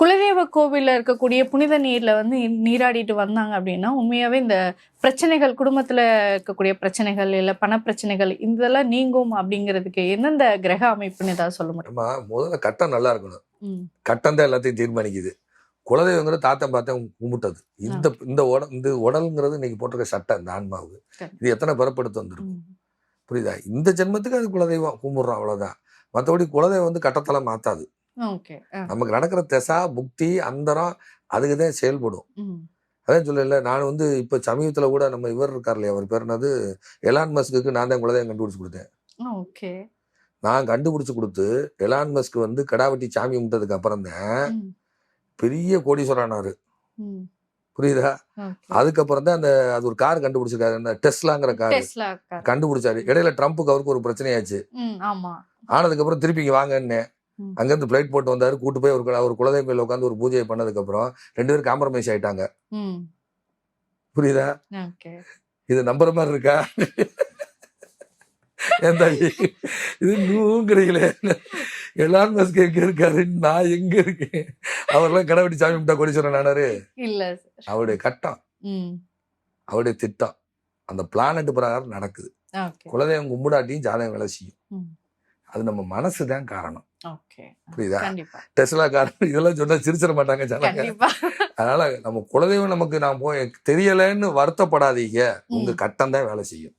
குலதெய்வ கோவில்ல இருக்கக்கூடிய புனித நீர்ல வந்து நீராடிட்டு வந்தாங்க அப்படின்னா, உண்மையாவே இந்த பிரச்சனைகள், குடும்பத்துல இருக்கக்கூடிய பிரச்சனைகள், இல்ல பணப்பிரச்சனைகள் இதெல்லாம் நீங்கும் அப்படிங்கிறதுக்கு எந்தெந்த கிரக அமைப்புன்னு ஏதாவது சொல்ல முடியுமா? நம்ம முதல்ல கட்டம் நல்லா இருக்கணும். ம். கட்டம் தான் எல்லாத்தையும் தீர்மானிக்குது. குலதெய்வங்கிறது தாத்தன் பார்த்தன் கும்பிட்டது. இந்த இந்த உடல்ங்கிறது இன்னைக்கு போட்டிருக்க சட்டம் இந்த ஆன்மாவுக்கு. சரி. இது எத்தனை பிறப்படுத்து வந்திருக்கும். ம். புரியுதா? இந்த ஜென்மத்துக்கு அது குலதெய்வம் கும்பிடுறோம் அவ்வளவுதான். மற்றபடி குலதெய்வம் வந்து கட்டத்தெல்லாம் மாத்தாது. ஓகே. நமக்கு நடக்கிற திசா புக்தி அந்தரம் அதுக்கு தான் செயல்படும். ம். அதான் சொல்லல, நான் வந்து இப்ப சமீபத்துல கூட நம்ம இவர் இருக்கார் இல்லையா, அவர் பேர் என்னது, எலான் மஸ்க்கு நான் தான் குலதெய்வம் கண்டுபிடிச்சு கொடுத்தேன். ஓகே. நான் கண்டுபிடிச்சு கொடுத்து எலான் மஸ்க் வந்து கடாவட்டி சாமி கும்பிட்டதுக்கு அப்புறம் தான் ம். பெரிய கோடீஸ்வரனாரு. ம். புரியுதா? ஓகே. அதுக்கப்புறம் தான் அது ஒரு கார் கண்டுபிடிச்சிருக்காரு, அந்த டெஸ்லாங்கிற கார் டெஸ்லா கார். கண்டுபிடிச்சாரு. இடையில ட்ரம்ப்புக்கு அவருக்கு ஒரு பிரச்சனையாச்சு. ஆமா. ஆனதுக்கு அப்புறம் திருப்பி இங்க வாங்கன்னு ம். அங்கிருந்து பிளைட் போட்டு வந்தாரு. கூட்டு போய் ஒரு குலதெய்வ கோயில்ல உட்காந்து ஒரு பூஜையை பண்ணதுக்கு அப்புறம் 2 பேரும் காம்ப்ரமைஸ் ஆயிட்டாங்க. ம். புரியுதா? ஓகே. இது நம்புற மாதிரி இருக்கா? ஏன் தாயி இது நூங்கிறீங்களே, எலான் மஸ்க் எங்க இருக்காரு, நான் எங்க இருக்கேன்? அவர்லாம் கடவுட்டி சாமி கும்பிட்டா கோடீஸ்வரன் ஆனாரு? இல்ல. அவருடைய கட்டம், ம். அவருடைய திட்டம் அந்த பிளானட் பிரகாரம் நடக்குது. ஓகே. குலதெய்வம் கும்பிடாட்டியும் ஜாதகம் வேலை செய்யும். ம். அது நம்ம மனசுதான் காரணம். ஓகே. புரியுதா? கண்டிப்பா. டெஸ்லா காரணம் இதெல்லாம் சொன்னா சிரிச்சிட மாட்டாங்க ஜனங்க. கண்டிப்பா. அதனால நம்ம குலதெய்வம் நமக்கு நான் போய் தெரியலன்னு வருத்தப்படாதீங்க. உங்க கட்டம் தான் வேலை செய்யும்.